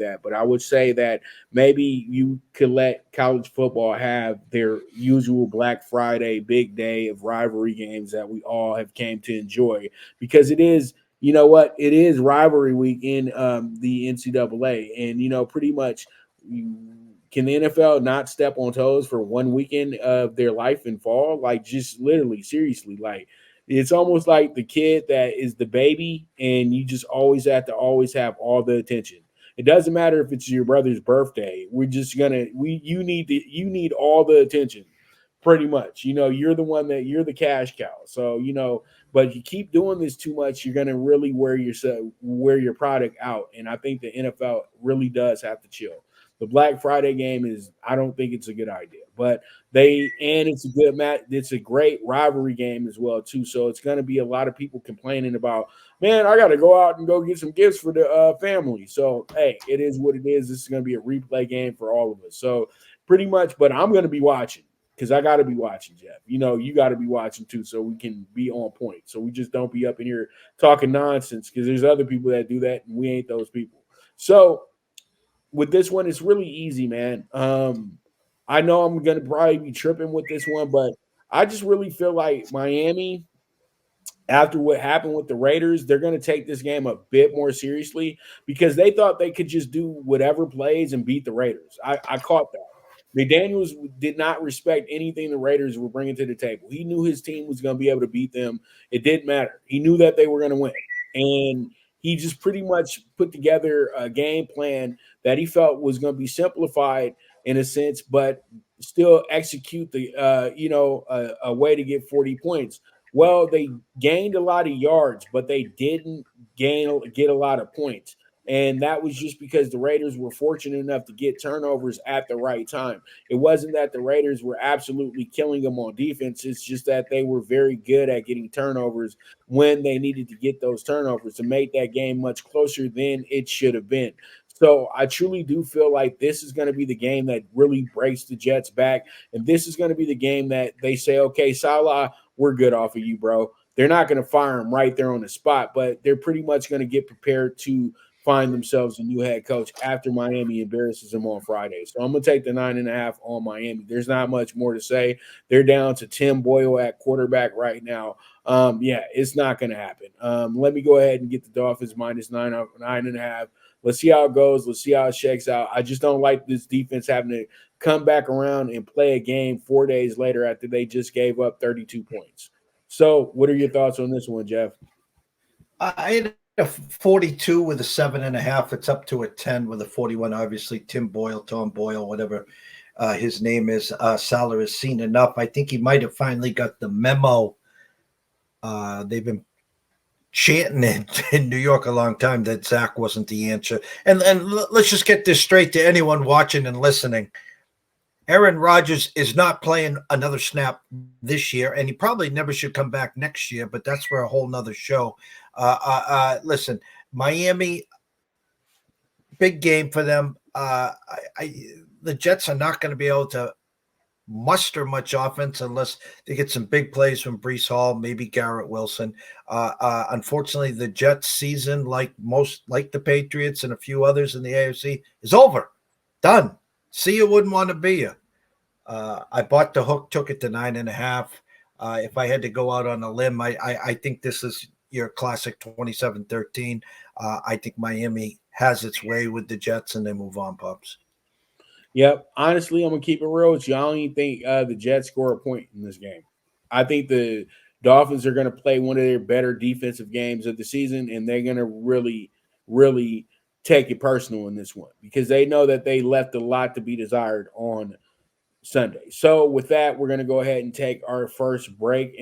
that. But I would say that maybe you could let college football have their usual Black Friday big day of rivalry games that we all have came to enjoy because it is. You know what? It is rivalry week in the NCAA, and pretty much can the NFL not step on toes for one weekend of their life in fall? Like, just literally, seriously, like it's almost like the kid that is the baby, and you just always have to always have all the attention. It doesn't matter if it's your brother's birthday. We're just gonna you need all the attention, pretty much. You're the one that you're the cash cow. So but if you keep doing this too much, you're gonna really wear your product out. And I think the NFL really does have to chill. The Black Friday game I don't think it's a good idea. But it's a good match. It's a great rivalry game as well, too. So it's going to be a lot of people complaining about, man, I got to go out and go get some gifts for the family. So, hey, it is what it is. This is going to be a replay game for all of us. So pretty much, but I'm going to be watching because I got to be watching, Jeff. You got to be watching too, so we can be on point. So we just don't be up in here talking nonsense because there's other people that do that, and we ain't those people. So with this one, it's really easy, man. I know I'm gonna probably be tripping with this one, but I just really feel like Miami, after what happened with the Raiders, they're going to take this game a bit more seriously because they thought they could just do whatever plays and beat the Raiders. I caught that. McDaniels did not respect anything the Raiders were bringing to the table. He knew his team was going to be able to beat them. It didn't matter. He knew that they were going to win. And he just pretty much put together a game plan that he felt was going to be simplified in a sense, but still execute a way to get 40 points. Well, they gained a lot of yards, but they didn't get a lot of points. And that was just because the Raiders were fortunate enough to get turnovers at the right time. It wasn't that the Raiders were absolutely killing them on defense. It's just that they were very good at getting turnovers when they needed to get those turnovers to make that game much closer than it should have been. So I truly do feel like this is going to be the game that really breaks the Jets back. And this is going to be the game that they say, okay, Salah, we're good off of you, bro. They're not going to fire him right there on the spot, but they're pretty much going to get prepared to find themselves a new head coach after Miami embarrasses them on Friday. So I'm going to take the 9.5 on Miami. There's not much more to say. They're down to Tim Boyle at quarterback right now. It's not going to happen. Let me go ahead and get the Dolphins minus 9.5. Let's see how it goes. Let's see how it shakes out. I just don't like this defense having to come back around and play a game 4 days later after they just gave up 32 points. So what are your thoughts on this one, Jeff? I had a 42 with a 7.5. It's up to a 10 with a 41. Obviously, Tom Boyle, whatever his name is. Salah has seen enough. I think he might have finally got the memo. They've been chanting it in New York a long time that Zach wasn't the answer. And let's just get this straight to anyone watching and listening. Aaron Rodgers is not playing another snap this year, and he probably never should come back next year, but that's for a whole nother show. Listen, Miami, big game for them. The Jets are not going to be able to muster much offense unless they get some big plays from Breece Hall, maybe Garrett Wilson. Unfortunately, the Jets season, like the Patriots and a few others in the AFC, is over. Done. See you wouldn't want to be you. I bought the hook, took it to 9.5. If I had to go out on a limb, I think this is your classic 27-13. I think Miami has its way with the Jets, and they move on, Pups. Yep. Honestly, I'm going to keep it real with you. I don't even think the Jets score a point in this game. I think the Dolphins are going to play one of their better defensive games of the season, and they're going to really, really take it personal in this one because they know that they left a lot to be desired on Sunday. So with that, we're going to go ahead and take our first break.